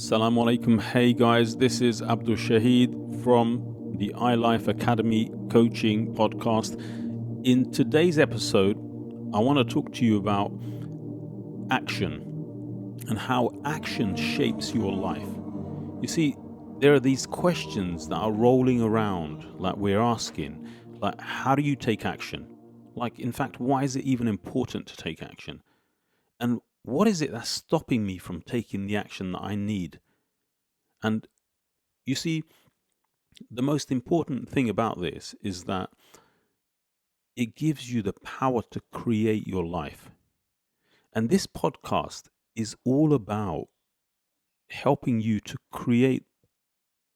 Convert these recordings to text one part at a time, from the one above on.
Assalamu alaikum. Hey guys, this is Abdul Shahid from the iLife Academy Coaching Podcast. In today's episode, I want to talk to you about action and how action shapes your life. You see, there are these questions that are rolling around, like we're asking, like, how do you take action? Like, in fact, why is it even important to take action? And what is it that's stopping me from taking the action that I need? And you see, the most important thing about this is that it gives you the power to create your life. And this podcast is all about helping you to create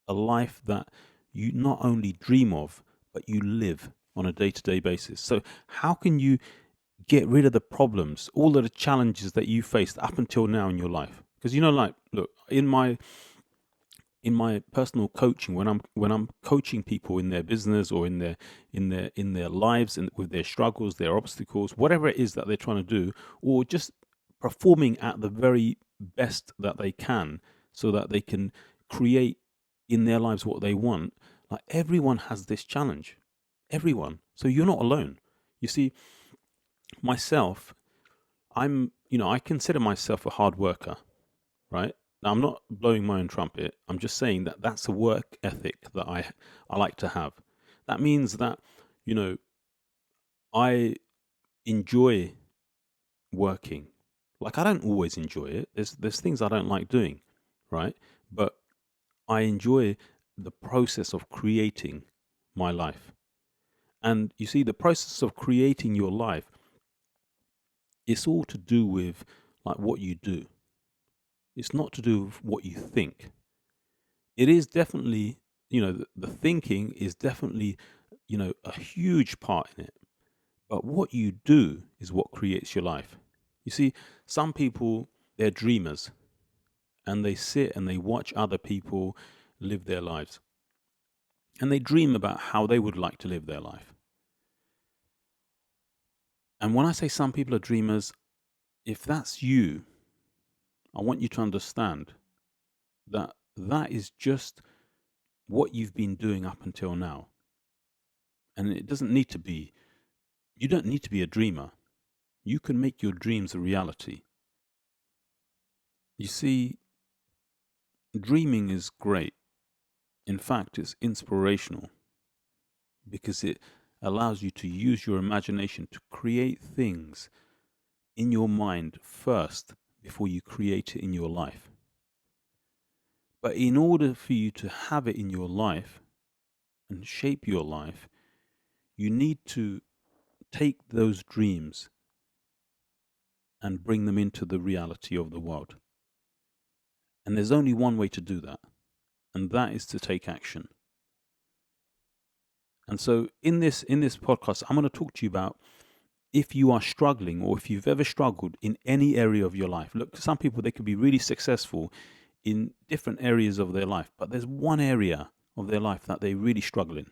a life that you not only dream of, but you live on a day-to-day basis. So how can you get rid of the problems, all of the challenges that you faced up until now in your life? Because look, in my personal coaching, when I'm coaching people in their business or in their lives and with their struggles, their obstacles, whatever it is that they're trying to do, or just performing at the very best that they can so that they can create in their lives what they want. Like, everyone has this challenge, everyone. So you're not alone. You see, myself, I consider myself a hard worker, right? Now, I'm not blowing my own trumpet. I'm just saying that that's a work ethic that I like to have. That means that, I enjoy working. Like, I don't always enjoy it. There's things I don't like doing, right? But I enjoy the process of creating my life. And you see, the process of creating your life, it's all to do with like what you do. It's not to do with what you think. It is definitely, the thinking is definitely, a huge part in it. But what you do is what creates your life. You see, some people, they're dreamers and they sit and they watch other people live their lives. And they dream about how they would like to live their life. And when I say some people are dreamers, if that's you, I want you to understand that that is just what you've been doing up until now. And it doesn't need to be, you don't need to be a dreamer. You can make your dreams a reality. You see, dreaming is great. In fact, it's inspirational because it allows you to use your imagination to create things in your mind first before you create it in your life. But in order for you to have it in your life and shape your life, you need to take those dreams and bring them into the reality of the world. And there's only one way to do that, and that is to take action. And so in this podcast, I'm going to talk to you about if you are struggling or if you've ever struggled in any area of your life. Look, some people, they could be really successful in different areas of their life, but there's one area of their life that they really struggle in.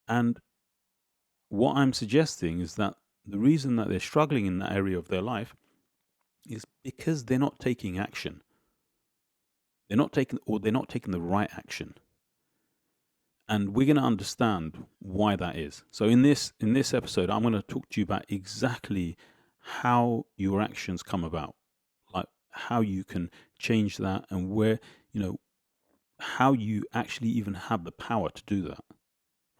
And what I'm suggesting is that the reason that they're struggling in that area of their life is because they're not taking action. They're not taking the right action. And we're going to understand why that is. So in this episode, I'm going to talk to you about exactly how your actions come about, like how you can change that and where, how you actually even have the power to do that,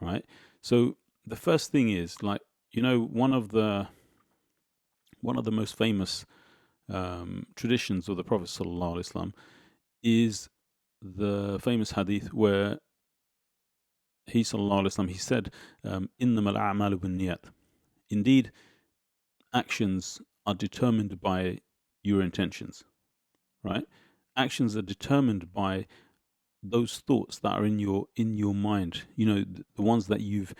right? So the first thing is, like, one of the most famous traditions of the Prophet Sallallahu Alaihi Wasallam is the famous hadith where he Sallallahu Alaihi Wasallam, he said, "Innamal a'malu binniyat." Indeed, actions are determined by your intentions, right? Actions are determined by those thoughts that are in your mind. The ones that you've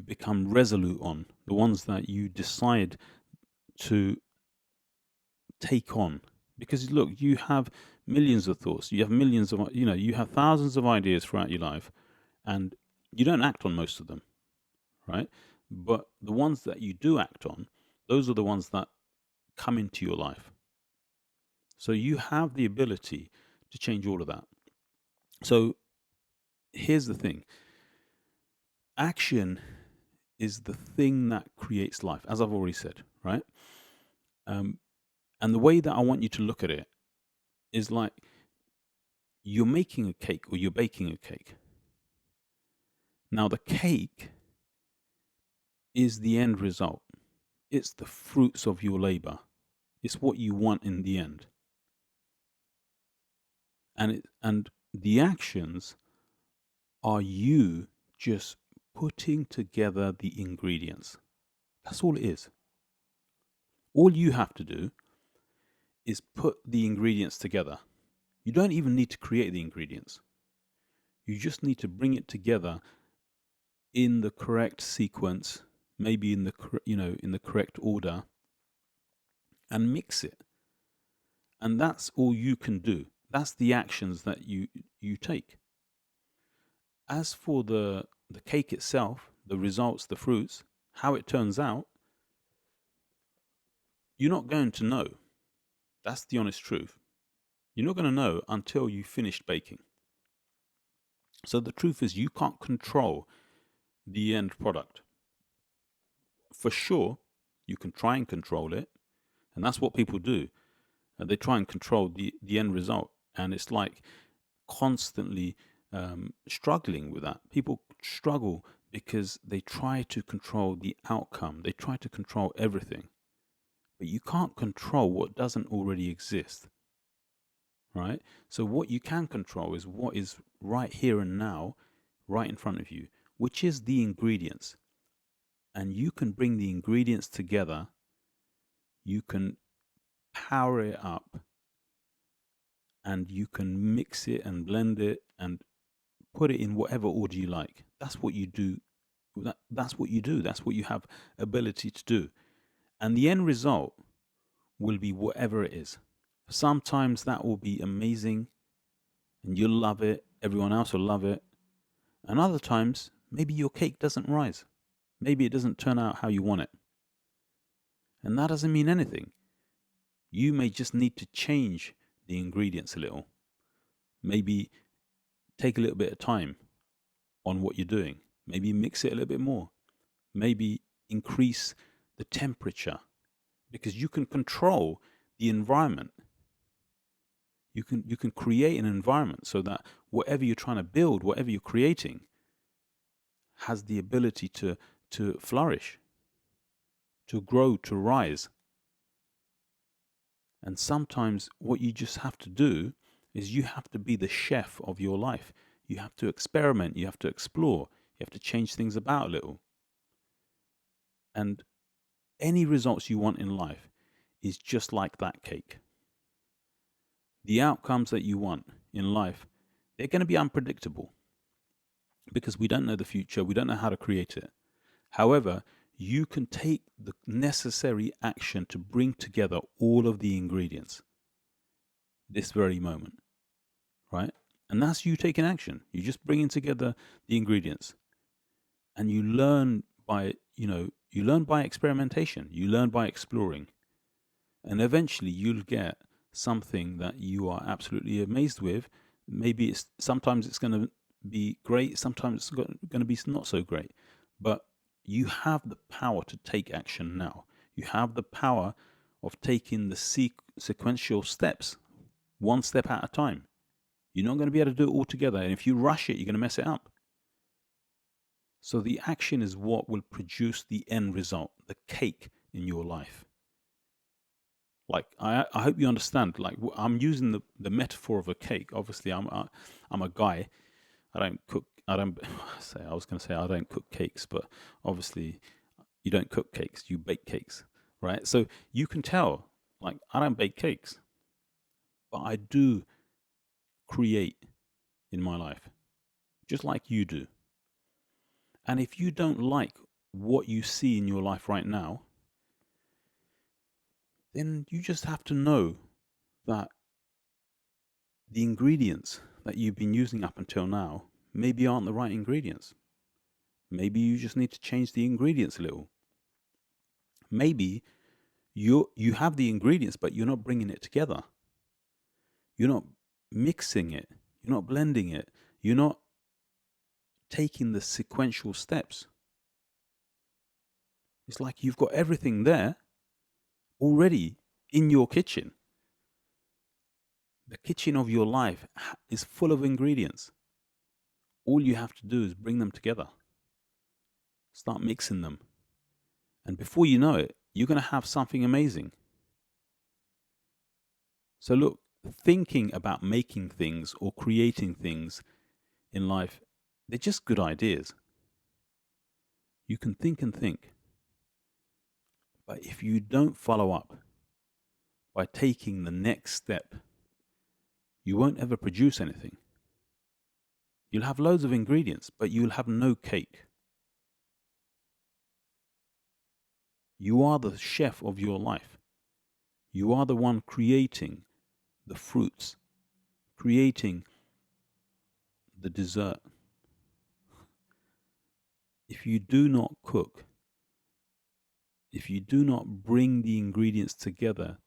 become resolute on, the ones that you decide to take on. Because look, you have millions of thoughts, you have millions of, you have thousands of ideas throughout your life, and you don't act on most of them, right? But the ones that you do act on, those are the ones that come into your life. So you have the ability to change all of that. So here's the thing: action is the thing that creates life, as I've already said, right? Um, and the way that I want you to look at it is like you're making a cake or you're baking a cake. Now, the cake is the end result, it's the fruits of your labor, it's what you want in the end. And the actions are you just putting together the ingredients. That's all it is. All you have to do is put the ingredients together. You don't even need to create the ingredients. You just need to bring it together in the correct sequence, maybe in the in the correct order, and mix it. And that's all you can do. That's the actions that you take. As for the cake itself, the results, the fruits, how it turns out, you're not going to know. That's the honest truth. You're not going to know until you finished baking. So the truth is, you can't control the end product. For sure, you can try and control it, and that's what people do. They try and control the end result, and it's like constantly struggling with that. People struggle because they try to control the outcome. They try to control everything, but you can't control what doesn't already exist, right? So what you can control is what is right here and now, right in front of you, which is the ingredients. And you can bring the ingredients together. You can power it up, and you can mix it and blend it and put it in whatever order you like. That's what you do. That's what you do. That's what you have ability to do. And the end result will be whatever it is. Sometimes that will be amazing and you'll love it. Everyone else will love it. And other times, maybe your cake doesn't rise. Maybe it doesn't turn out how you want it. And that doesn't mean anything. You may just need to change the ingredients a little. Maybe take a little bit of time on what you're doing. Maybe mix it a little bit more. Maybe increase the temperature, because you can control the environment. You can create an environment so that whatever you're trying to build, whatever you're creating, has the ability to flourish, to grow, to rise. And sometimes what you just have to do is you have to be the chef of your life. You have to experiment, you have to explore, you have to change things about a little. And any results you want in life is just like that cake. The outcomes that you want in life, they're going to be unpredictable because we don't know the future, we don't know how to create it. However, you can take the necessary action to bring together all of the ingredients this very moment, right? And that's you taking action. You're just bringing together the ingredients, and you learn by, you learn by experimentation. You learn by exploring, and eventually you'll get something that you are absolutely amazed with. Maybe sometimes it's going to be great, sometimes it's going to be not so great, but you have the power to take action now. You have the power of taking the sequential steps, one step at a time. You're not going to be able to do it all together, and if you rush it, you're going to mess it up. So the action is what will produce the end result, the cake in your life. Like, I hope you understand. Like, I'm using the metaphor of a cake. Obviously, I'm a guy. I don't cook. I don't say. I was going to say I don't cook cakes, but obviously, you don't cook cakes. You bake cakes, right? So you can tell. Like, I don't bake cakes, but I do create in my life, just like you do. And if you don't like what you see in your life right now, then you just have to know that the ingredients that you've been using up until now maybe aren't the right ingredients. Maybe you just need to change the ingredients a little. Maybe you have the ingredients, but you're not bringing it together. You're not mixing it. You're not blending it. You're not taking the sequential steps. It's like you've got everything there already in your kitchen. The kitchen of your life is full of ingredients. All you have to do is bring them together, start mixing them. And before you know it, you're going to have something amazing. So look, thinking about making things or creating things in life, they're just good ideas. You can think and think. But if you don't follow up by taking the next step, you won't ever produce anything. You'll have loads of ingredients, but you'll have no cake. You are the chef of your life. You are the one creating the fruits, creating the dessert. If you do not cook, if you do not bring the ingredients together,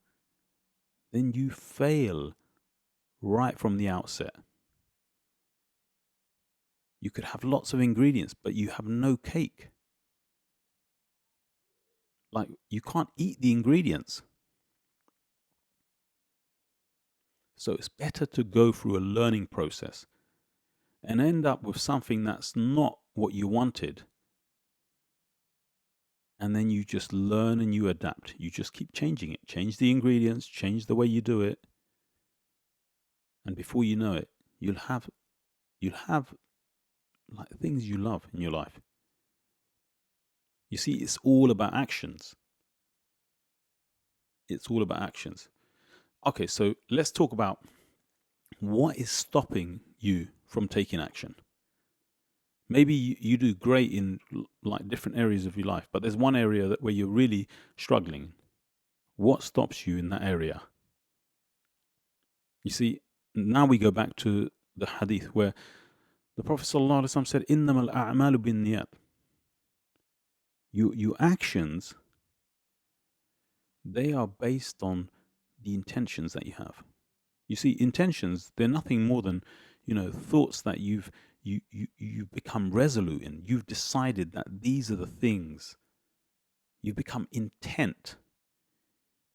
then you fail right from the outset. You could have lots of ingredients, but you have no cake. Like, you can't eat the ingredients. So it's better to go through a learning process and end up with something that's not what you wanted. And then you just learn and you adapt. You just keep changing it. Change the ingredients, change the way you do it. And before you know it, you'll have like things you love in your life. You see, it's all about actions. It's all about actions. Okay, so let's talk about what is stopping you from taking action. Maybe you do great in like different areas of your life, but there's one area where you're really struggling. What stops you in that area? You see, now we go back to the hadith where the Prophet ﷺ said, "Innama al-a'malu bin-niyat." Your actions, they are based on the intentions that you have. You see, intentions, they're nothing more than, thoughts that you've become resolute in. You've decided that these are the things. You've become intent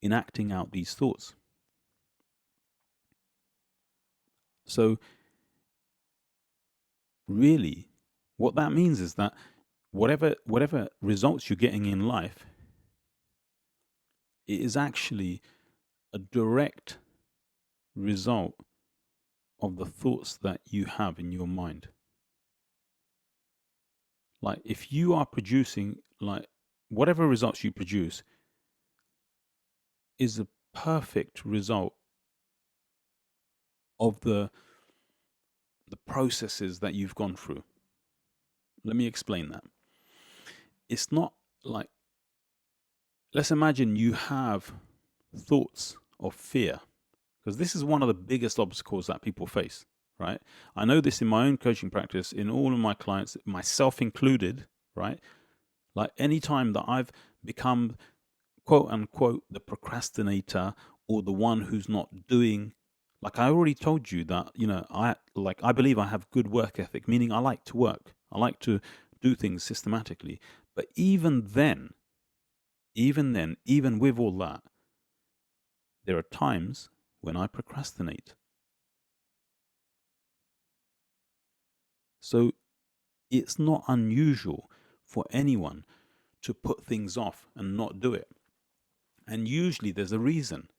in acting out these thoughts. So, really, what that means is that whatever results you're getting in life, it is actually a direct result of the thoughts that you have in your mind. Like, if you are producing, like, whatever results you produce is a perfect result of the processes that you've gone through. Let me explain that. It's not like, let's imagine you have thoughts of fear, because this is one of the biggest obstacles that people face, right? I know this in my own coaching practice, in all of my clients, myself included, right? Like, any time that I've become, quote unquote, the procrastinator or the one who's not doing, like I already told you that, I believe I have good work ethic, meaning I like to work. I like to do things systematically. But even with all that, there are times when I procrastinate. So it's not unusual for anyone to put things off and not do it. And usually there's a reason.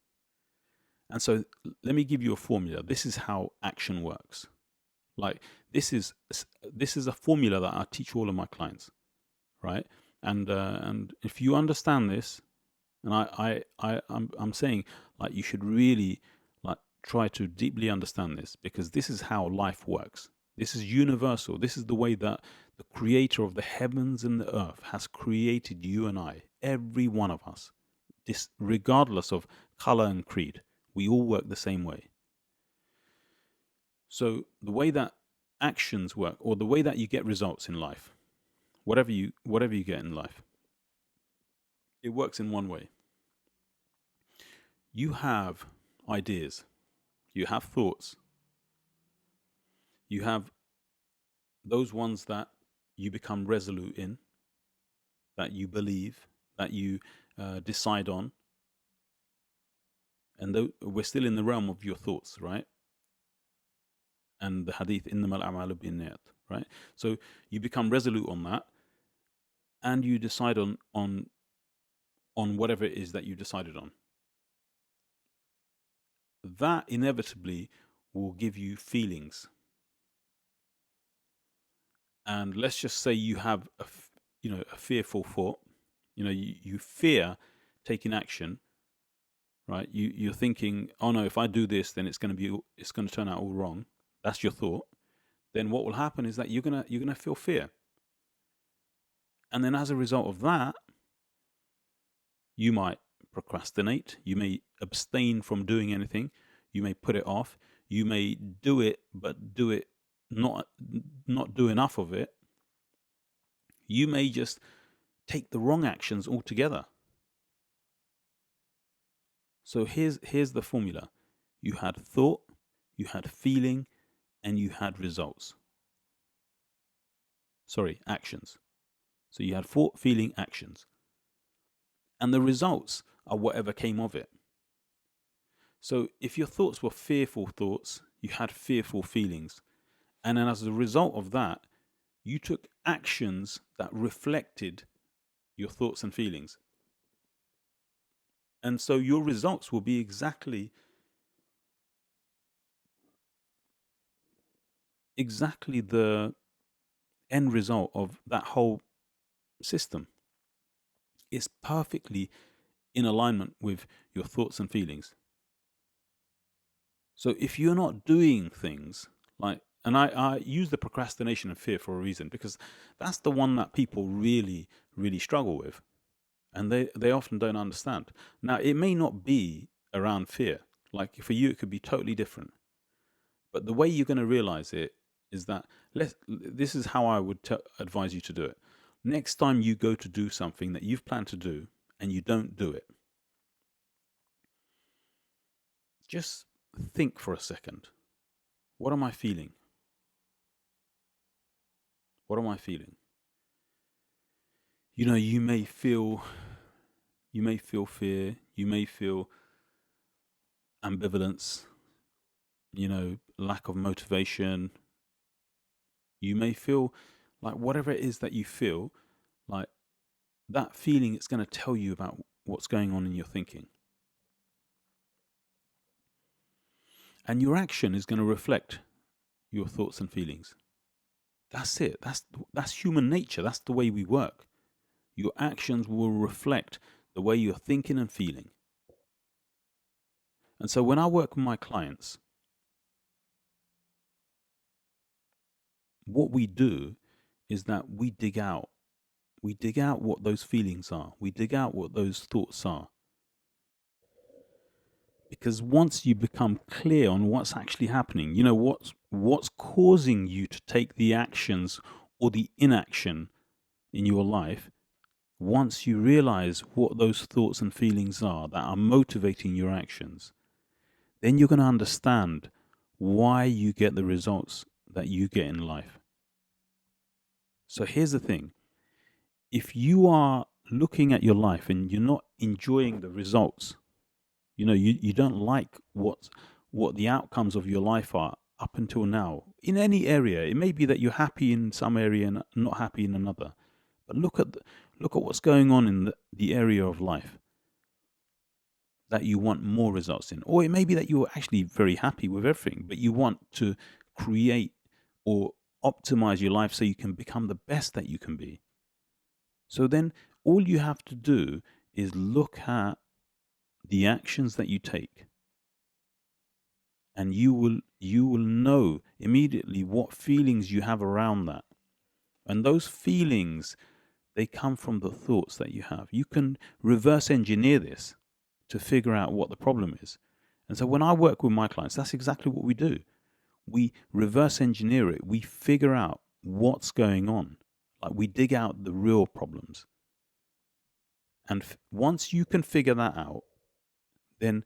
And so let me give you a formula. This is how action works. Like, this is a formula that I teach all of my clients, right? And if you understand this, and I'm saying, like, you should really, like, try to deeply understand this, because this is how life works. This is universal. This is the way that the creator of the heavens and the earth has created you and I, every one of us, this regardless of color and creed. We all work the same way. So the way that actions work, or the way that you get results in life, whatever you get in life, it works in one way. You have ideas. You have thoughts. You have those ones that you become resolute in, that you believe, that you decide on. And we're still in the realm of your thoughts, right? And the hadith, innamal a'malu binniyat, right? So you become resolute on that, and you decide on whatever it is that you decided on. That inevitably will give you feelings. And let's just say you have a fearful thought. You fear taking action, right? You're thinking, oh no, if I do this, then it's going to turn out all wrong. That's your thought. Then what will happen is that you're gonna feel fear, and then as a result of that, you might procrastinate. You may abstain from doing anything. You may put it off. You may do it, but do it not do enough of it. You may just take the wrong actions altogether. So here's the formula. You had thought, you had feeling, and you had results. Sorry, actions. So you had thought, feeling, actions. And the results are whatever came of it. So if your thoughts were fearful thoughts, you had fearful feelings. And then as a result of that, you took actions that reflected your thoughts and feelings. And so your results will be exactly the end result of that whole system. It's perfectly in alignment with your thoughts and feelings. So if you're not doing things like, and I use the procrastination and fear for a reason, because that's the one that people really, really struggle with. And they often don't understand. Now, it may not be around fear. Like for you, it could be totally different. But the way you're going to realize it is that this is how I would advise you to do it. Next time you go to do something that you've planned to do and you don't do it, just think for a second. What am I feeling? What am I feeling? You may feel fear, you may feel ambivalence, lack of motivation. You may feel like whatever it is that you feel, like that feeling, it's going to tell you about what's going on in your thinking. And your action is going to reflect your thoughts and feelings. That's it. That's human nature. That's the way we work. Your actions will reflect the way you're thinking and feeling. And so when I work with my clients, what we do is that we dig out what those feelings are. We dig out what those thoughts are. Because once you become clear on what's actually happening, what's causing you to take the actions or the inaction in your life, once you realize what those thoughts and feelings are that are motivating your actions, then you're going to understand why you get the results that you get in life. So here's the thing. If you are looking at your life and you're not enjoying the results, you don't like what the outcomes of your life are up until now, in any area. It may be that you're happy in some area and not happy in another. But look at what's going on in the area of life that you want more results in. Or it may be that you're actually very happy with everything, but you want to create or optimize your life so you can become the best that you can be. So then all you have to do is look at the actions that you take, and you will know immediately what feelings you have around that. And those feelings, they come from the thoughts that you have. You can reverse engineer this to figure out what the problem is. And so when I work with my clients, that's exactly what we do. We reverse engineer it. We figure out what's going on. Like we dig out the real problems. And once you can figure that out, then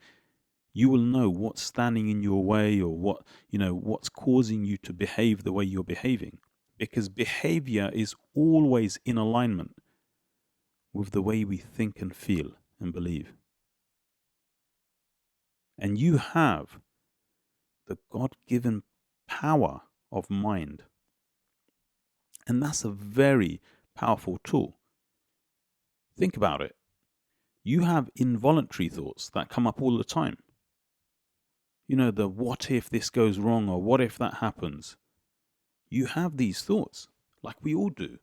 You will know what's standing in your way, or what's causing you to behave the way you're behaving. Because behavior is always in alignment with the way we think and feel and believe. And you have the God-given power of mind. And that's a very powerful tool. Think about it. You have involuntary thoughts that come up all the time. The what if this goes wrong, or what if that happens? You have these thoughts, like we all do.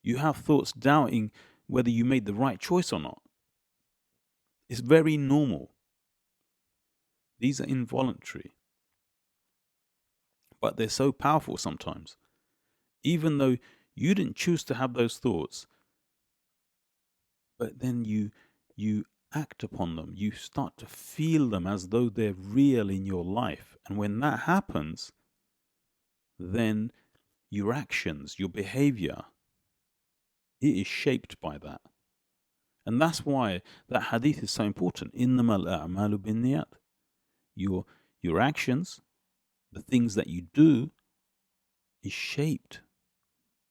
You have thoughts doubting whether you made the right choice or not. It's very normal. These are involuntary. But they're so powerful sometimes. Even though you didn't choose to have those thoughts, but then you act upon them. You start to feel them as though they're real in your life. And when that happens, then your actions, your behavior, it is shaped by that. And that's why that hadith is so important. إِنَّمَا الْأَعْمَالُ بِالنِّيَّاتِ. Your actions, the things that you do, is shaped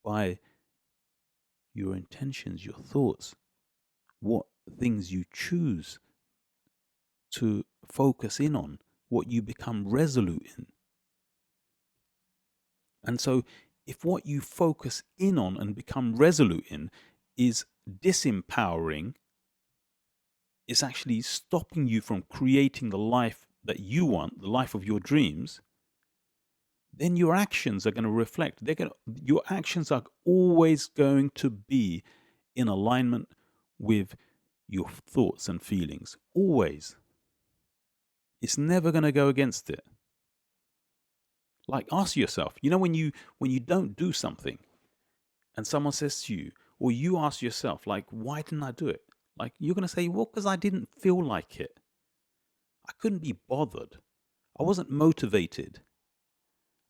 by your intentions, your thoughts, what things you choose to focus in on, what you become resolute in. And so if what you focus in on and become resolute in is disempowering, it's actually stopping you from creating the life that you want, the life of your dreams, then your actions are going to reflect. Your actions are always going to be in alignment with your thoughts and feelings. Always. It's never going to go against it. Like, ask yourself, when you don't do something and someone says to you, or you ask yourself, like, why didn't I do it? Like, you're going to say, well, because I didn't feel like it. I couldn't be bothered. I wasn't motivated.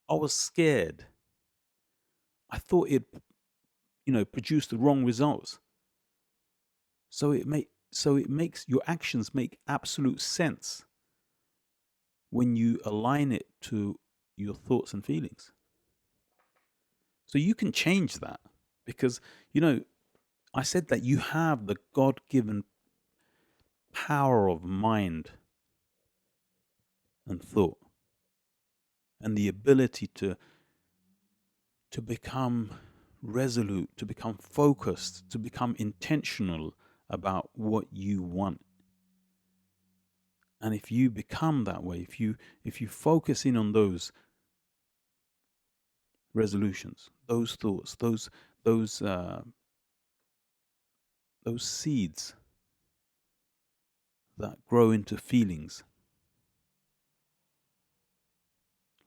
I was scared. I thought it, produced the wrong results. So it makes your actions make absolute sense when you align it to your thoughts and feelings. So you can change that because, I said that you have the God-given power of mind and thought and the ability to become resolute, to become focused, to become intentional about what you want. And if you become that way, if you focus in on those resolutions, those thoughts, those seeds that grow into feelings,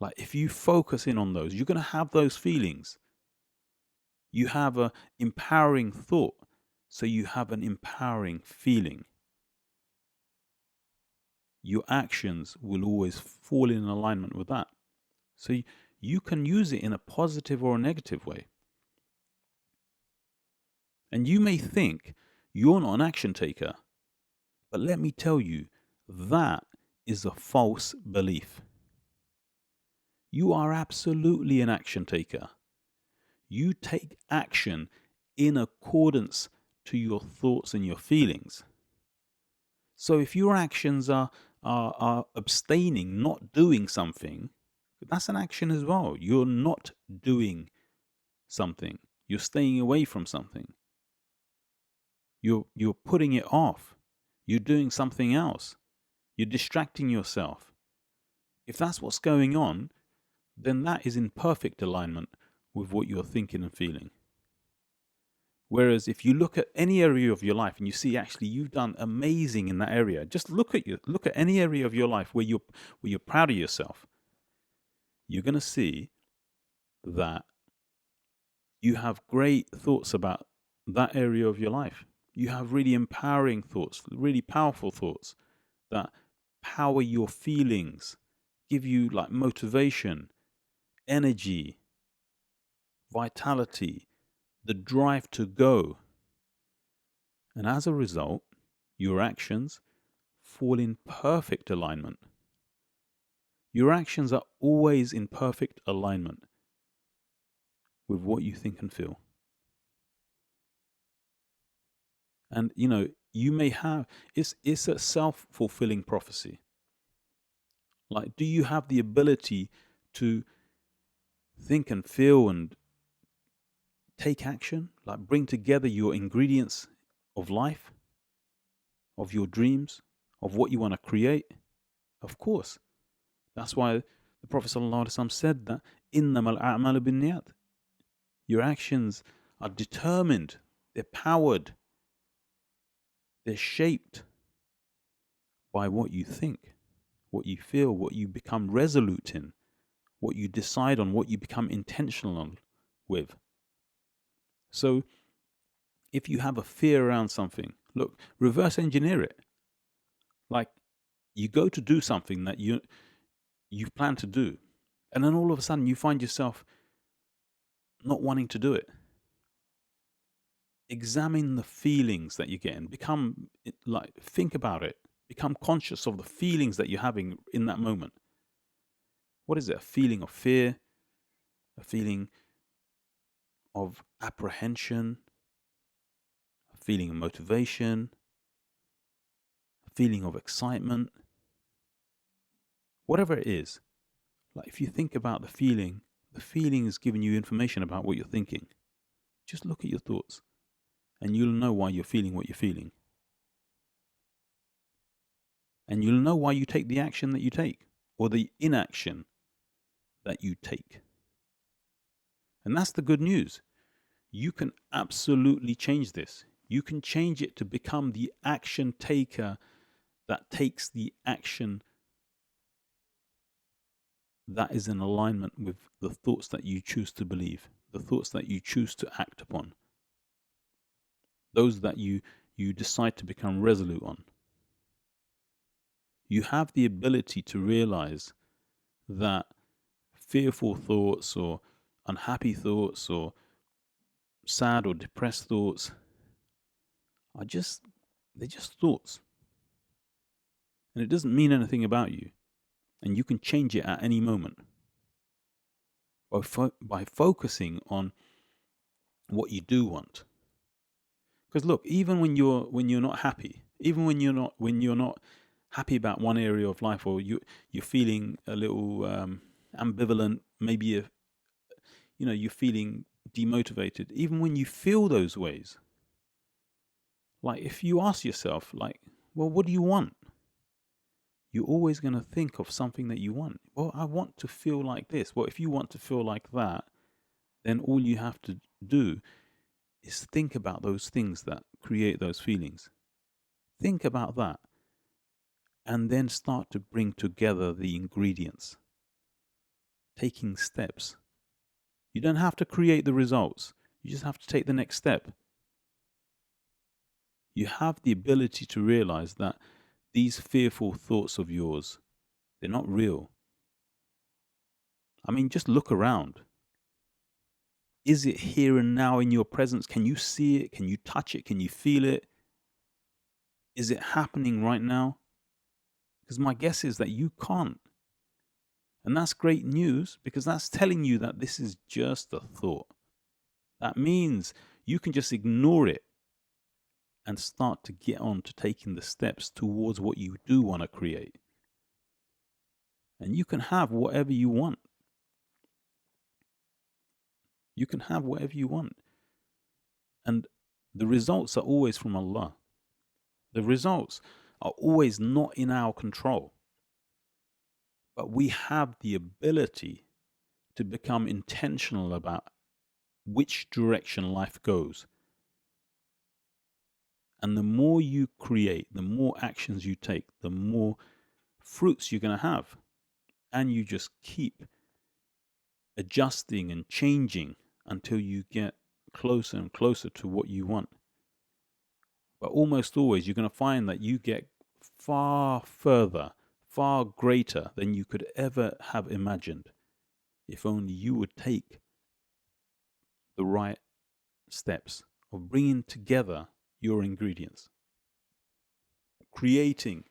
like if you focus in on those, you're going to have those feelings. You have an empowering thought, so you have an empowering feeling. Your actions will always fall in alignment with that. So you can use it in a positive or a negative way. And you may think you're not an action taker, but let me tell you, that is a false belief. You are absolutely an action taker. You take action in accordance to your thoughts and your feelings. So if your actions are abstaining, not doing something, that's an action as well. You're not doing something. You're staying away from something. You're putting it off. You're doing something else. You're distracting yourself. If that's what's going on, then that is in perfect alignment with what you're thinking and feeling. Whereas if you look at any area of your life and you see actually you've done amazing in that area, just look at any area of your life where you're proud of yourself, you're going to see that you have great thoughts about that area of your life. You have really empowering thoughts, really powerful thoughts that power your feelings, give you like motivation, energy, vitality, the drive to go. And as a result, your actions fall in perfect alignment. Your actions are always in perfect alignment with what you think and feel. And you may have it's a self-fulfilling prophecy. Like, do you have the ability to think and feel and take action? Like, bring together your ingredients of life, of your dreams, of what you want to create? Of course. That's why the Prophet ﷺ said that innamal a'malu binniyat. Your actions are determined, they're powered, they're shaped by what you think, what you feel, what you become resolute in, what you decide on, what you become intentional on with. So if you have a fear around something, look, reverse engineer it. Like, you go to do something that you plan to do, and then all of a sudden you find yourself not wanting to do it. Examine the feelings that you get and think about it. Become conscious of the feelings that you're having in that moment. What is it? A feeling of fear, a feeling of apprehension, a feeling of motivation, a feeling of excitement. Whatever it is, like, if you think about the feeling is giving you information about what you're thinking. Just look at your thoughts and you'll know why you're feeling what you're feeling. And you'll know why you take the action that you take, or the inaction that you take. And that's the good news. You can absolutely change this. You can change it to become the action taker that takes the action that is in alignment with the thoughts that you choose to believe, the thoughts that you choose to act upon, those that you decide to become resolute on. You have the ability to realize that fearful thoughts or unhappy thoughts or sad or depressed thoughts they're just thoughts. And it doesn't mean anything about you. And you can change it at any moment by focusing on what you do want. Because look, even when you're not happy, even when you're not happy about one area of life, or you're feeling a little ambivalent, maybe you're feeling demotivated, even when you feel those ways, like, if you ask yourself, like, well, what do you want? You're always going to think of something that you want. Well, I want to feel like this. Well, if you want to feel like that, then all you have to do is think about those things that create those feelings. Think about that. And then start to bring together the ingredients. Taking steps. You don't have to create the results. You just have to take the next step. You have the ability to realize that these fearful thoughts of yours, they're not real. I mean, just look around. Is it here and now in your presence? Can you see it? Can you touch it? Can you feel it? Is it happening right now? Because my guess is that you can't. And that's great news, because that's telling you that this is just a thought. That means you can just ignore it and start to get on to taking the steps towards what you do want to create. And you can have whatever you want. You can have whatever you want. And the results are always from Allah. The results are always not in our control. But we have the ability to become intentional about which direction life goes. And the more you create, the more actions you take, the more fruits you're going to have. And you just keep adjusting and changing until you get closer and closer to what you want. But almost always you're going to find that you get far further, far greater than you could ever have imagined, if only you would take the right steps of bringing together your ingredients, creating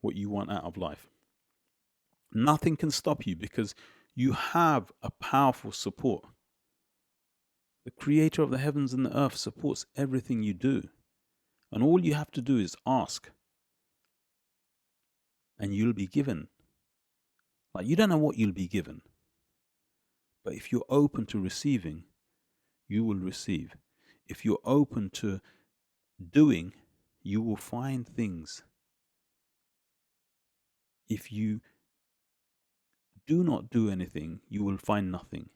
what you want out of life. Nothing can stop you because you have a powerful support. The creator of the heavens and the earth supports everything you do. And all you have to do is ask. And you'll be given. Like, you don't know what you'll be given. But if you're open to receiving, you will receive. If you're open to doing, you will find things. If you do not do anything, you will find nothing.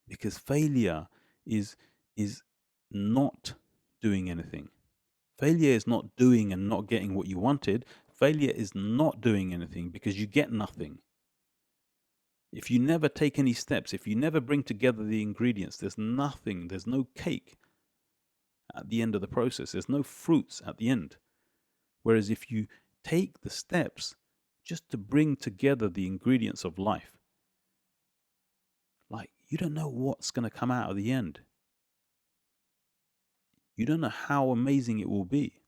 Because failure is not doing anything. Failure is not doing and not getting what you wanted. Failure is not doing anything because you get nothing. If you never take any steps, if you never bring together the ingredients, there's nothing, there's no cake at the end of the process. There's no fruits at the end. Whereas if you take the steps just to bring together the ingredients of life, like, you don't know what's going to come out of the end. You don't know how amazing it will be.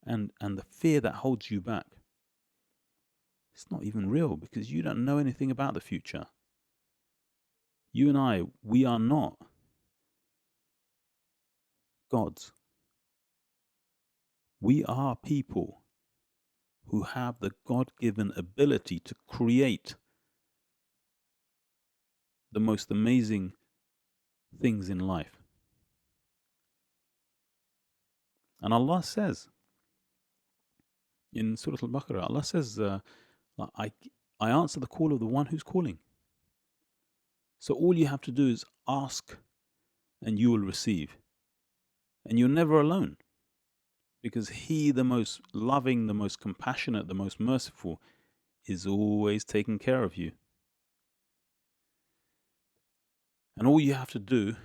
And the fear that holds you back, it's not even real because you don't know anything about the future. You and I, we are not gods. We are people who have the God-given ability to create the most amazing things in life. And Allah says in Surah Al-Baqarah, Allah says, I answer the call of the one who's calling. So all you have to do is ask and you will receive. And you're never alone. Because He, the most loving, the most compassionate, the most merciful, is always taking care of you. And all you have to do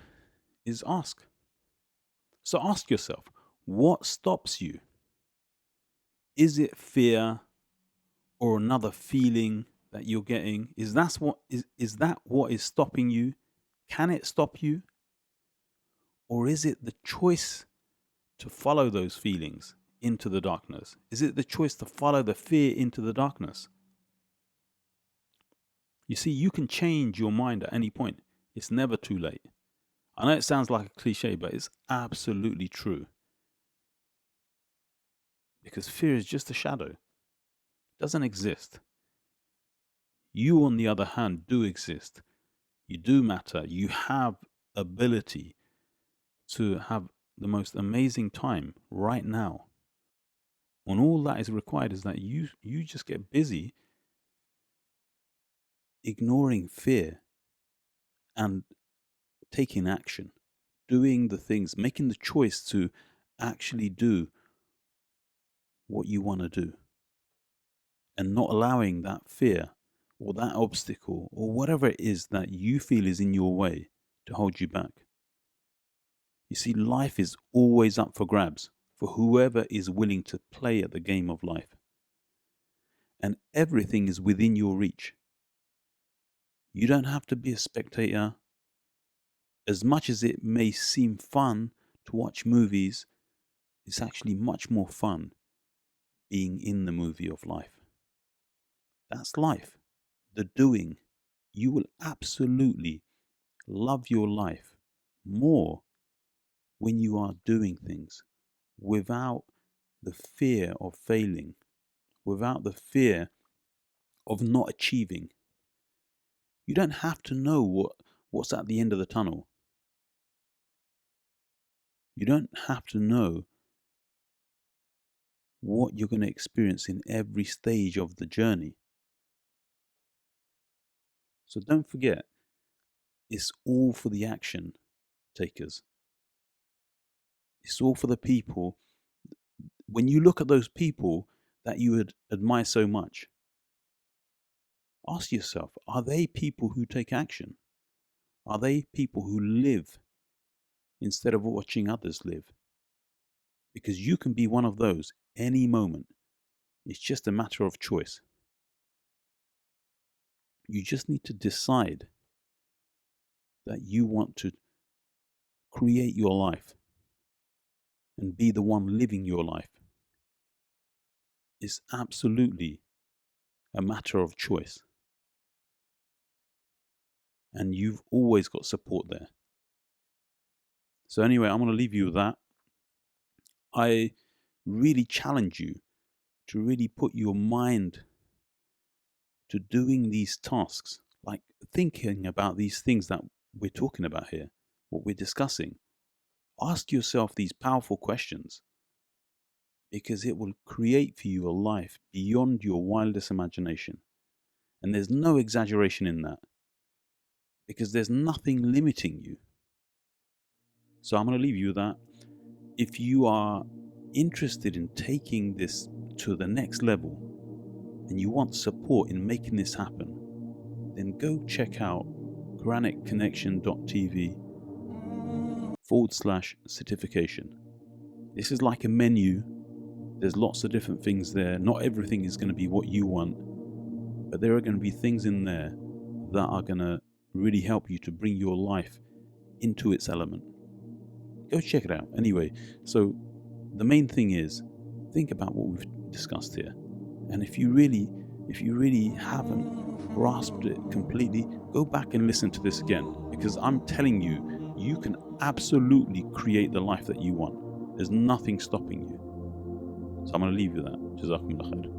is ask. So ask yourself, what stops you? Is it fear or another feeling that you're getting? Is that what is stopping you? Can it stop you? Or is it the choice to follow those feelings into the darkness? Is it the choice to follow the fear into the darkness? You see, you can change your mind at any point. It's never too late. I know it sounds like a cliche, but it's absolutely true. Because fear is just a shadow. It doesn't exist. You, on the other hand, do exist. You do matter. You have ability to have the most amazing time right now. And all that is required is that you just get busy ignoring fear and taking action, doing the things, making the choice to actually do what you want to do, and not allowing that fear or that obstacle or whatever it is that you feel is in your way to hold you back. You see, life is always up for grabs for whoever is willing to play at the game of life. And everything is within your reach. You don't have to be a spectator. As much as it may seem fun to watch movies, it's actually much more fun being in the movie of life. That's life, the doing. You will absolutely love your life more when you are doing things without the fear of failing, without the fear of not achieving. You don't have to know what's at the end of the tunnel. You don't have to know what you're going to experience in every stage of the journey. So don't forget, it's all for the action takers. It's all for the people. When you look at those people that you would admire so much, ask yourself, are they people who take action? Are they people who live instead of watching others live? Because you can be one of those any moment. It's just a matter of choice. You just need to decide that you want to create your life and be the one living your life is absolutely a matter of choice. And you've always got support there. So anyway, I'm going to leave you with that. I really challenge you to really put your mind to doing these tasks, like thinking about these things that we're talking about here, what we're discussing. Ask yourself these powerful questions, because it will create for you a life beyond your wildest imagination. And there's no exaggeration in that, because there's nothing limiting you. So I'm going to leave you with that. If you are interested in taking this to the next level and you want support in making this happen, then go check out graniteconnection.tv/certification. This is like a menu. There's lots of different things there. Not everything is going to be what you want, but there are going to be things in there that are going to really help you to bring your life into its element. Go check it out. Anyway, so the main thing is, think about what we've discussed here. And if you really haven't grasped it completely, go back and listen to this again, because I'm telling you, you can absolutely create the life that you want. There's nothing stopping you. So I'm going to leave you with that. Jazakumullah khair.